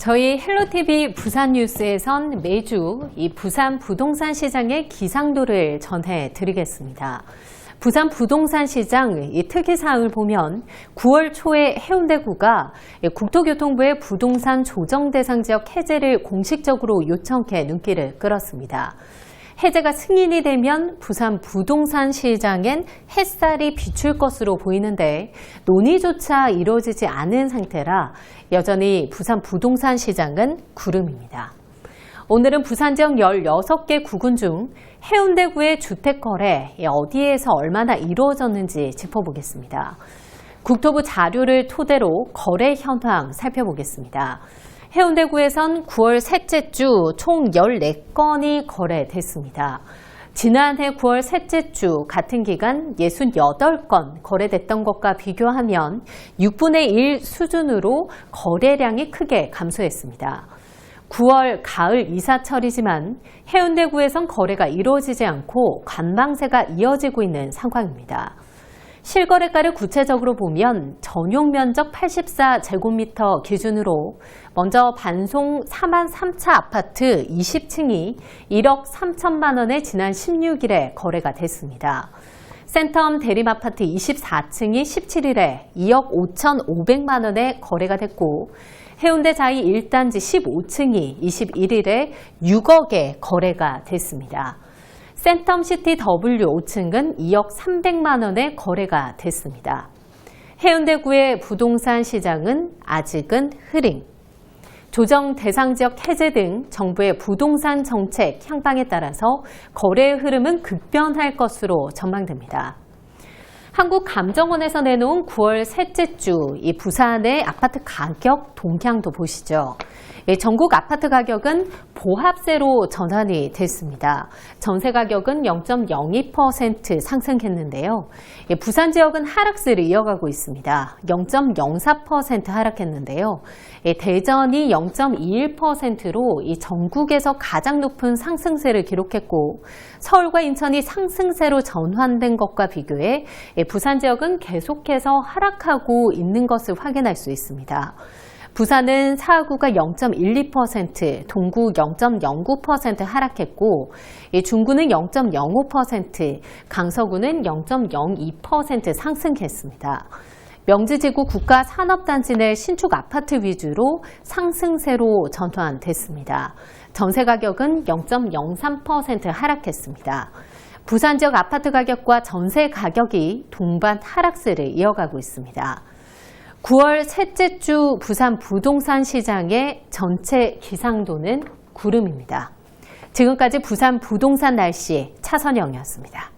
저희 헬로티비 부산뉴스에선 매주 이 부산 부동산 시장의 기상도를 전해드리겠습니다. 부산 부동산 시장 이 특이사항을 보면 9월 초에 해운대구가 국토교통부의 부동산 조정대상지역 해제를 공식적으로 요청해 눈길을 끌었습니다. 해제가 승인이 되면 부산 부동산 시장엔 햇살이 비출 것으로 보이는데 논의조차 이루어지지 않은 상태라 여전히 부산 부동산 시장은 구름입니다. 오늘은 부산 지역 16개 구군 중 해운대구의 주택 거래 어디에서 얼마나 이루어졌는지 짚어보겠습니다. 국토부 자료를 토대로 거래 현황 살펴보겠습니다. 해운대구에선 9월 셋째 주 총 14건이 거래됐습니다. 지난해 9월 셋째 주 같은 기간 68건 거래됐던 것과 비교하면 6분의 1 수준으로 거래량이 크게 감소했습니다. 9월 가을 이사철이지만 해운대구에선 거래가 이루어지지 않고 관망세가 이어지고 있는 상황입니다. 실거래가를 구체적으로 보면 전용 면적 84제곱미터 기준으로 먼저 반송 43차 아파트 20층이 1억 3천만 원에 지난 16일에 거래가 됐습니다. 센텀 대림아파트 24층이 17일에 2억 5,500만 원에 거래가 됐고 해운대 자이 1단지 15층이 21일에 6억에 거래가 됐습니다. 센텀시티 W 5층은 2억 300만 원에 거래가 됐습니다. 해운대구의 부동산 시장은 아직은 흐림. 조정 대상 지역 해제 등 정부의 부동산 정책 향방에 따라서 거래의 흐름은 급변할 것으로 전망됩니다. 한국감정원에서 내놓은 9월 셋째 주 이 부산의 아파트 가격 동향도 보시죠. 전국 아파트 가격은 보합세로 전환이 됐습니다. 전세 가격은 0.02% 상승했는데요. 부산 지역은 하락세를 이어가고 있습니다. 0.04% 하락했는데요. 대전이 0.21%로 전국에서 가장 높은 상승세를 기록했고 서울과 인천이 상승세로 전환된 것과 비교해 부산 지역은 계속해서 하락하고 있는 것을 확인할 수 있습니다. 부산은 사하구가 0.12%, 동구 0.09% 하락했고 중구는 0.05%, 강서구는 0.02% 상승했습니다. 명지지구 국가산업단지 내 신축 아파트 위주로 상승세로 전환됐습니다. 전세 가격은 0.03% 하락했습니다. 부산 지역 아파트 가격과 전세 가격이 동반 하락세를 이어가고 있습니다. 9월 셋째 주 부산 부동산 시장의 전체 기상도는 구름입니다. 지금까지 부산 부동산 날씨 차선영이었습니다.